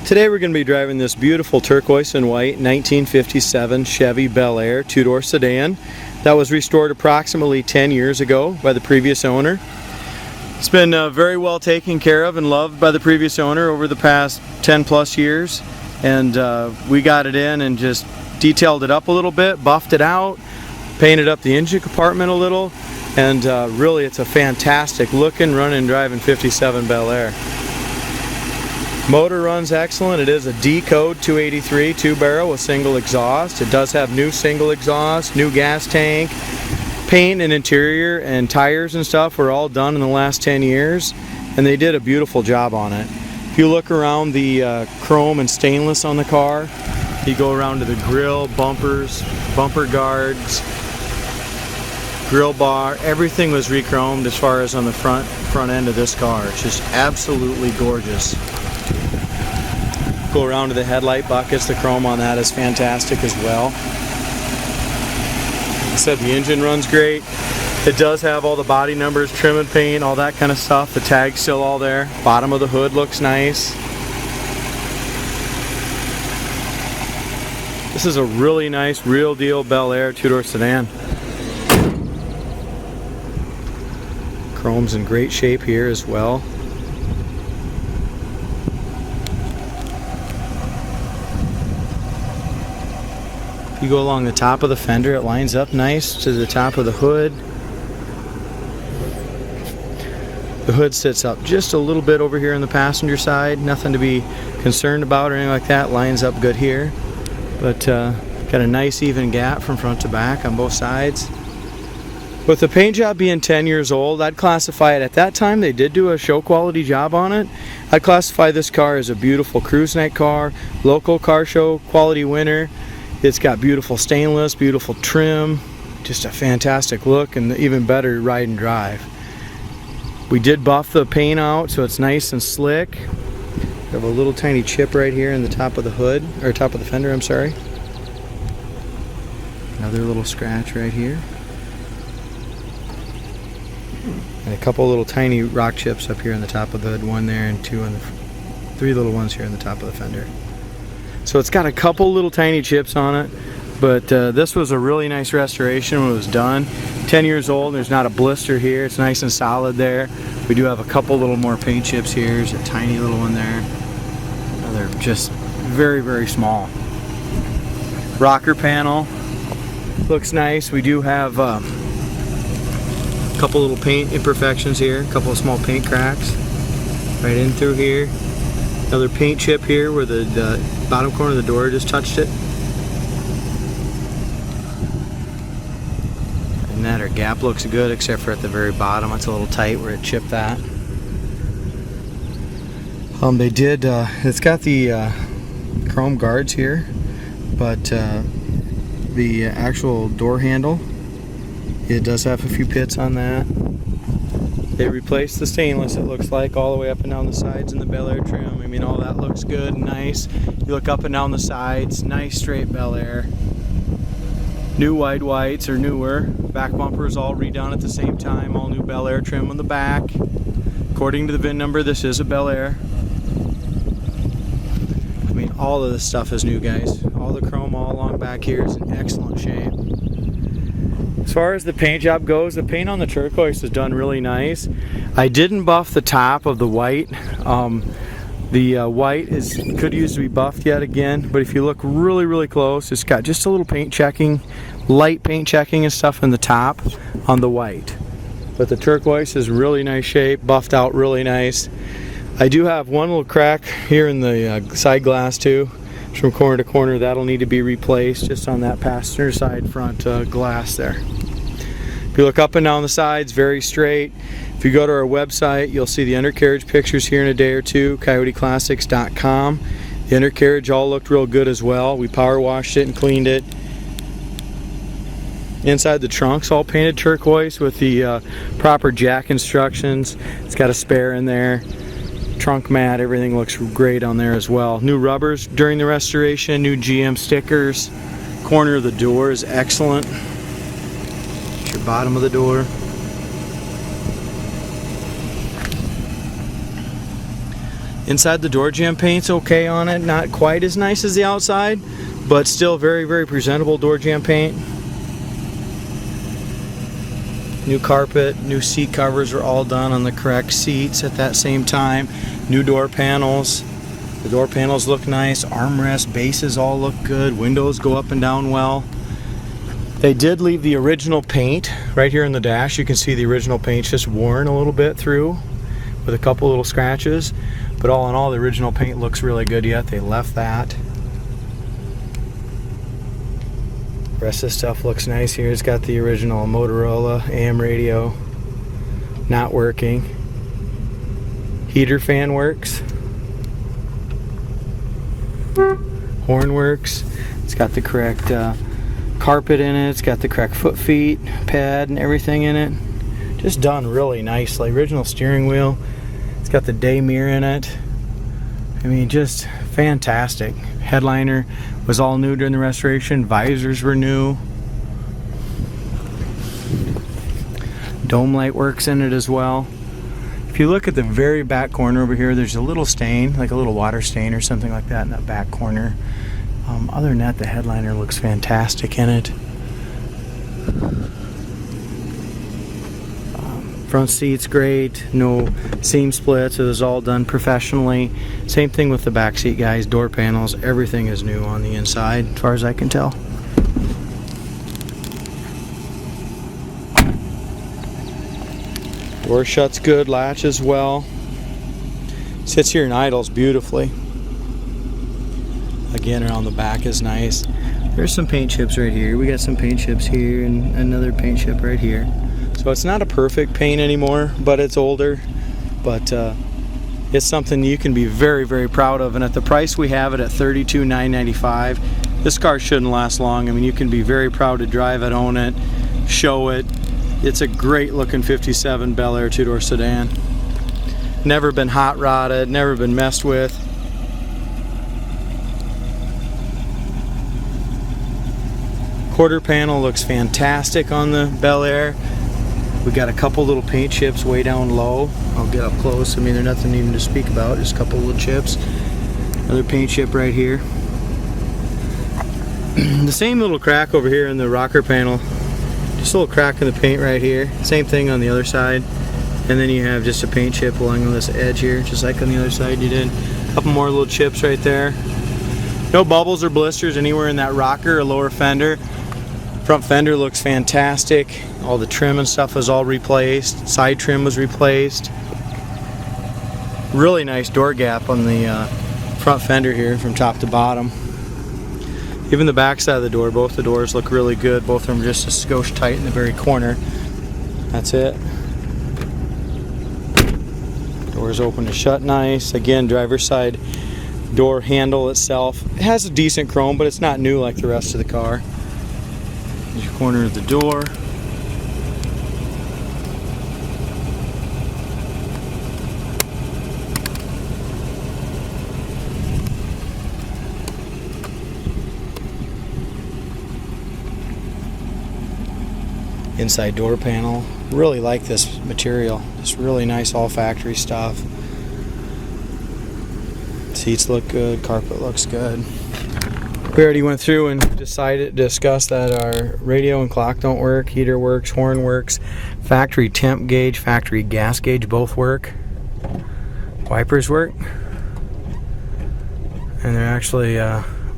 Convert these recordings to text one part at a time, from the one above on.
Today we're going to be driving this beautiful turquoise and white 1957 Chevy Bel Air two-door sedan that was restored approximately 10 years ago by the previous owner. It's been very well taken care of and loved by the previous owner over the past 10 plus years, and we got it in and just detailed it up a little bit, buffed it out, painted up the engine compartment a little, and really it's a fantastic looking, running, driving 57 Bel Air. Motor runs excellent. It is a D code 283 two-barrel with single exhaust. It does have new single exhaust, new gas tank, paint and interior and tires and stuff were all done in the last 10 years, and they did a beautiful job on it. If you look around the chrome and stainless on the car, you go around to the grill, bumpers, bumper guards, grill bar, everything was re-chromed as far as on the front end of this car. It's just absolutely gorgeous. Go around to the headlight buckets. The chrome on that is fantastic as well. Like I said, the engine runs great. It does have all the body numbers, trim and paint, all that kind of stuff. The tag's still all there. Bottom of the hood looks nice. This is a really nice, real deal Bel Air two-door sedan. Chrome's in great shape here as well. You go along the top of the fender, it lines up nice to the top of the hood. The hood sits up just a little bit over here on the passenger side. Nothing to be concerned about or anything like that. Lines up good here. But got a nice even gap from front to back on both sides. With the paint job being 10 years old, I'd classify it, at that time they did do a show quality job on it. I'd classify this car as a beautiful cruise night car, local car show quality winner. It's got beautiful stainless, beautiful trim, just a fantastic look, and even better ride and drive. We did buff the paint out so it's nice and slick. We have a little tiny chip right here in the top of the hood, or top of the fender, I'm sorry. Another little scratch right here. And a couple little tiny rock chips up here on the top of the hood, one there and two on the, three little ones here on the top of the fender. So it's got a couple little tiny chips on it, but this was a really nice restoration when it was done. 10 years old, there's not a blister here, it's nice and solid there. We do have a couple little more paint chips here. There's a tiny little one there. They're just very, very small. Rocker panel looks nice. We do have a couple little paint imperfections here, a couple of small paint cracks right in through here. Another paint chip here where the bottom corner of the door just touched it. And that our gap looks good except for at the very bottom. It's a little tight where it chipped that. They did, it's got the chrome guards here, but the actual door handle, it does have a few pits on that. They replaced the stainless, it looks like, all the way up and down the sides in the Bel Air trim. I mean, all that looks good and nice. You look up and down the sides, nice straight Bel Air. New wide whites or newer. Back bumpers all redone at the same time. All new Bel Air trim on the back. According to the VIN number, this is a Bel Air. I mean, all of this stuff is new, guys. All the chrome all along back here is in excellent shape. As far as the paint job goes, the paint on the turquoise is done really nice. I didn't buff the top of the white. The white could use to be buffed yet again, but if you look really, really close, it's got just a little paint checking, light paint checking and stuff in the top on the white. But the turquoise is really nice shape, buffed out really nice. I do have one little crack here in the side glass too. From corner to corner, that'll need to be replaced just on that passenger side front glass there. If you look up and down the sides, very straight. If you go to our website, you'll see the undercarriage pictures here in a day or two, coyoteclassics.com. The undercarriage all looked real good as well. We power washed it and cleaned it. Inside the trunk's all painted turquoise with the proper jack instructions. It's got a spare in there. Trunk mat, everything looks great on there as well. New rubbers during the restoration, new GM stickers. Corner of the door is excellent. It's your bottom of the door. Inside the door jamb paint's okay on it, not quite as nice as the outside, but still very, very presentable door jamb paint. New carpet, new seat covers are all done on the correct seats at that same time. New door panels. The door panels look nice. Armrest, bases all look good. Windows go up and down well. They did leave the original paint right here in the dash. You can see the original paint's just worn a little bit through with a couple little scratches. But all in all, the original paint looks really good yet. They left that. The rest of the stuff looks nice here. It's got the original Motorola AM radio not working. Heater fan works. Horn works. It's got the correct carpet in it. It's got the correct foot feet pad and everything in it. Just done really nicely. Original steering wheel. It's got the day mirror in it. I mean, just fantastic. Headliner was all new during the restoration. Visors were new. Dome light works in it as well. If you look at the very back corner over here, there's a little stain, like a little water stain or something like that in that back corner. Other than that, the headliner looks fantastic in it. Front seat's great, no seam splits. It was all done professionally. Same thing with the back seat, guys. Door panels, everything is new on the inside, as far as I can tell. Door shuts good, latch as well. Sits here and idles beautifully. Again, around the back is nice. There's some paint chips right here. We got some paint chips here and another paint chip right here. So it's not a perfect paint anymore, but it's older. But it's something you can be very, very proud of. And at the price we have it at $32,995, this car shouldn't last long. I mean, you can be very proud to drive it, own it, show it. It's a great looking 57 Bel Air two-door sedan. Never been hot rodded, never been messed with. Quarter panel looks fantastic on the Bel Air. We got a couple little paint chips way down low. I'll get up close. I mean, they're nothing even to speak about, just a couple little chips. Another paint chip right here. The same little crack over here in the rocker panel. Just a little crack in the paint right here. Same thing on the other side. And then you have just a paint chip along this edge here, just like on the other side you did. A couple more little chips right there. No bubbles or blisters anywhere in that rocker or lower fender. Front fender looks fantastic. All the trim and stuff was all replaced. Side trim was replaced. Really nice door gap on the front fender here from top to bottom. Even the back side of the door, both the doors look really good. Both of them just a skosh tight in the very corner. That's it. Doors open and shut nice. Again, driver's side door handle itself. It has a decent chrome, but it's not new like the rest of the car. Here's your corner of the door. Inside door panel. Really like this material. It's really nice, all factory stuff. Seats look good, carpet looks good. We already went through and discussed that our radio and clock don't work, heater works, horn works, factory temp gauge, factory gas gauge both work. Wipers work. And they're actually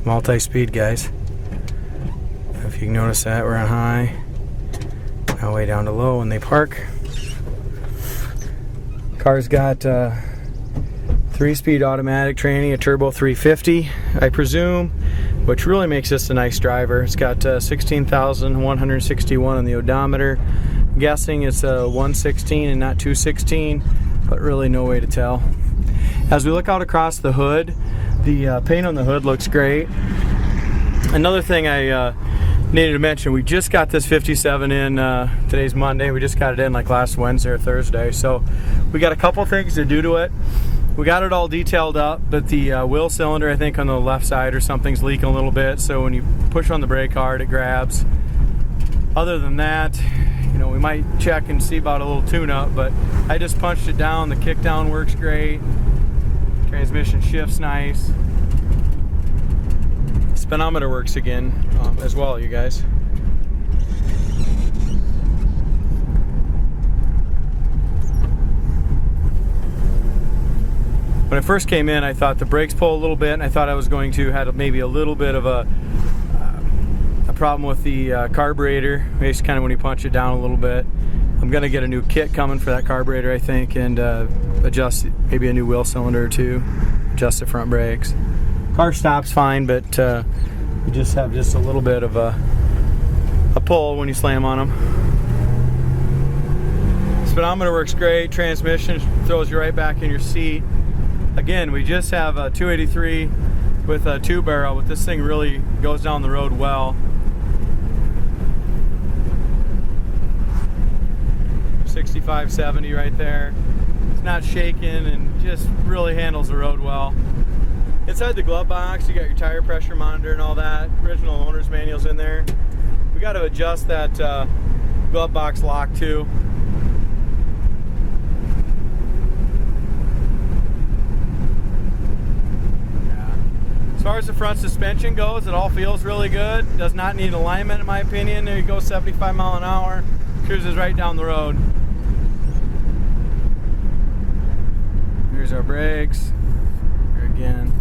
multi-speed, guys. If you can notice that, we're on high. Now way down to low when they park. Car's got 3-speed automatic tranny, a turbo 350, I presume, which really makes this a nice driver. It's got 16,161 on the odometer. I'm guessing it's a 116 and not 216, but really no way to tell. As we look out across the hood, the paint on the hood looks great. Another thing I needed to mention, we just got this 57 in, today's Monday, we just got it in like last Wednesday or Thursday, so we got a couple things to do to it. We got it all detailed up, but the wheel cylinder, I think on the left side or something's leaking a little bit, so when you push on the brake hard it grabs. Other than that, you know, we might check and see about a little tune-up, but I just punched it down. The kick down works great. Transmission shifts nice. Speedometer works again as well, you guys. When I first came in, I thought the brakes pull a little bit, and I thought I was going to have maybe a little bit of a problem with the carburetor. It's kind of when you punch it down a little bit. I'm going to get a new kit coming for that carburetor, I think, and adjust maybe a new wheel cylinder or two, adjust the front brakes. Car stops fine, but you just have just a little bit of a pull when you slam on them. Speedometer works great. Transmission throws you right back in your seat. Again, we just have a 283 with a 2-barrel, but this thing really goes down the road well. 65, 70 right there. It's not shaking and just really handles the road well. Inside the glove box, you got your tire pressure monitor and all that. Original owner's manual's in there. We got to adjust that glove box lock too. As far as the front suspension goes, it all feels really good. Does not need alignment in my opinion. There you go, 75 mile an hour. Cruises right down the road. Here's our brakes. Here again.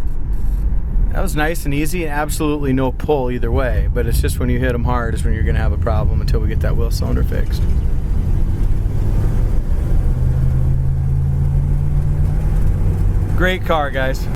That was nice and easy, and absolutely no pull either way, but it's just when you hit them hard is when you're going to have a problem until we get that wheel cylinder fixed. Great car, guys.